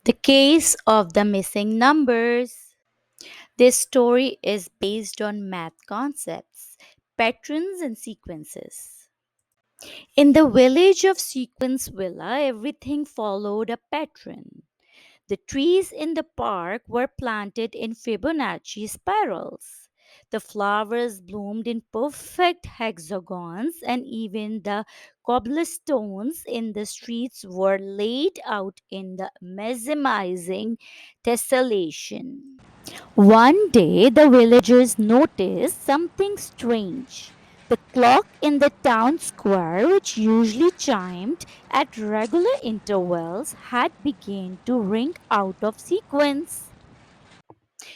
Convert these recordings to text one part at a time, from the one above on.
The Case of the Missing Numbers. This story is based on math concepts, patterns, and sequences. In the village of Sequence Villa, everything followed a pattern. The trees in the park were planted in Fibonacci spirals. The flowers bloomed in perfect hexagons, and even the cobblestones in the streets were laid out in the mesmerizing tessellation. One day, the villagers noticed something strange. The clock in the town square, which usually chimed at regular intervals, had begun to ring out of sequence.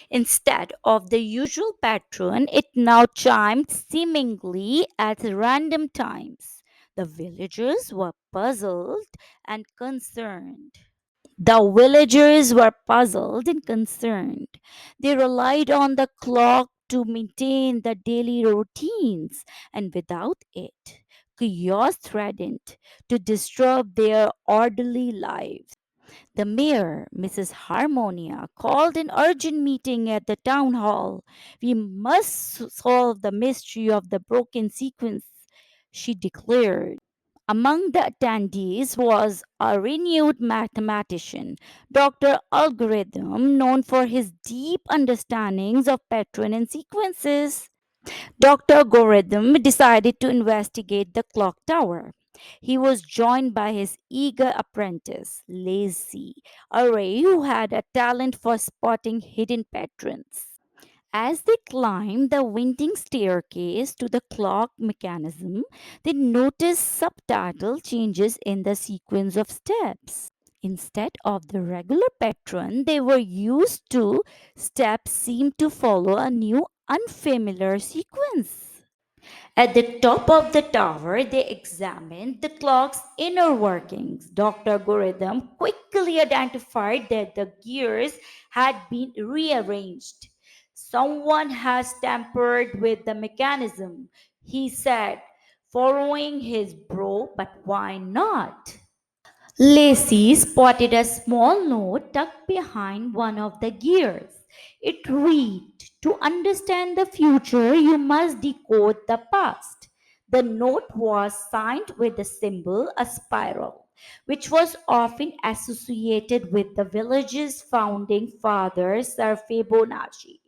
Instead of the usual pattern, it now chimed seemingly at random times. The villagers were puzzled and concerned. The villagers were puzzled and concerned. They relied on the clock to maintain the daily routines, and without it, chaos threatened to disturb their orderly lives. The mayor, Mrs. Harmonia, called an urgent meeting at the town hall. We must solve the mystery of the broken sequence, she declared. Among the attendees was a renewed mathematician, Dr. Algorithm, known for his deep understandings of pattern and sequences. Dr. Algorithm decided to investigate the clock tower. He was joined by his eager apprentice, Lacy, a ray who had a talent for spotting hidden patterns. As they climbed the winding staircase to the clock mechanism, they noticed subtle changes in the sequence of steps. Instead of the regular pattern they were used to, steps seemed to follow a new, unfamiliar sequence. At the top of the tower, they examined the clock's inner workings. Dr. Algorithm quickly identified that the gears had been rearranged. Someone has tampered with the mechanism, he said, furrowing his brow, but why not? Lacey spotted a small note tucked behind one of the gears. It read, "To understand the future, you must decode the past." The note was signed with the symbol a spiral, which was often associated with the village's founding father, Sir Fibonacci.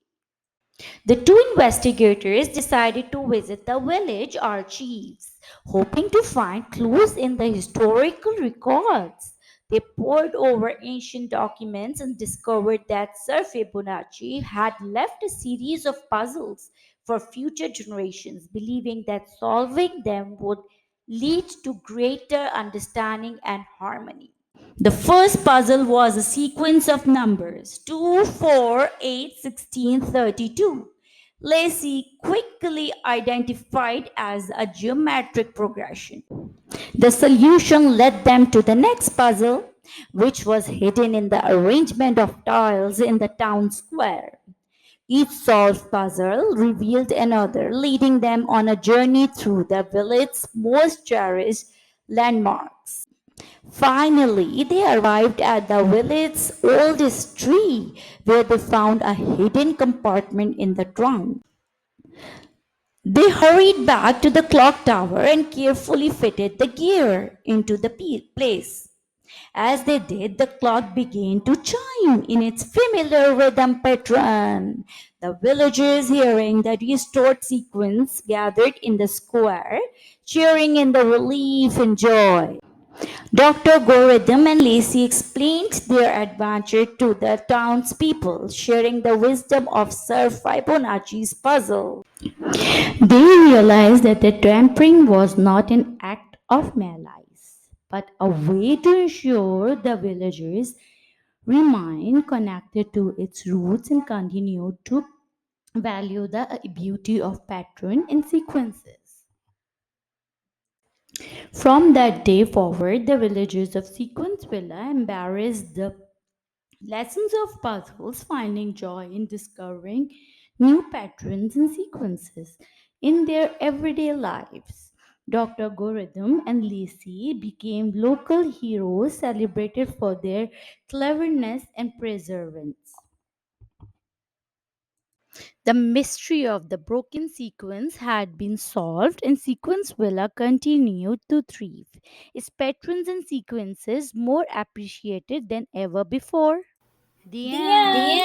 The two investigators decided to visit the village archives, hoping to find clues in the historical records. They pored over ancient documents and discovered that Sir Fibonacci had left a series of puzzles for future generations, believing that solving them would lead to greater understanding and harmony. The first puzzle was a sequence of numbers 2, 4, 8, 16, 32. Lacey quickly identified as a geometric progression. The solution led them to the next puzzle, which was hidden in the arrangement of tiles in the town square. Each solved puzzle revealed another, leading them on a journey through the village's most cherished landmarks. Finally, they arrived at the village's oldest tree, where they found a hidden compartment in the trunk. They hurried back to the clock tower and carefully fitted the gear into the place. As they did, the clock began to chime in its familiar rhythm pattern. The villagers, hearing the restored sequence, gathered in the square, cheering in the relief and joy. Dr. Goridham and Lacey explained their adventure to the townspeople, sharing the wisdom of Sir Fibonacci's puzzle. They realized that the tampering was not an act of malice, but a way to ensure the villagers remain connected to its roots and continue to value the beauty of pattern and sequences. From that day forward, the villagers of Sequence Villa embraced the lessons of puzzles, finding joy in discovering new patterns and sequences in their everyday lives. Dr. Goridum and Lacey became local heroes celebrated for their cleverness and perseverance. The mystery of the broken sequence had been solved, and Sequence Villa continued to thrive. Its patrons and sequences more appreciated than ever before. The The end. end.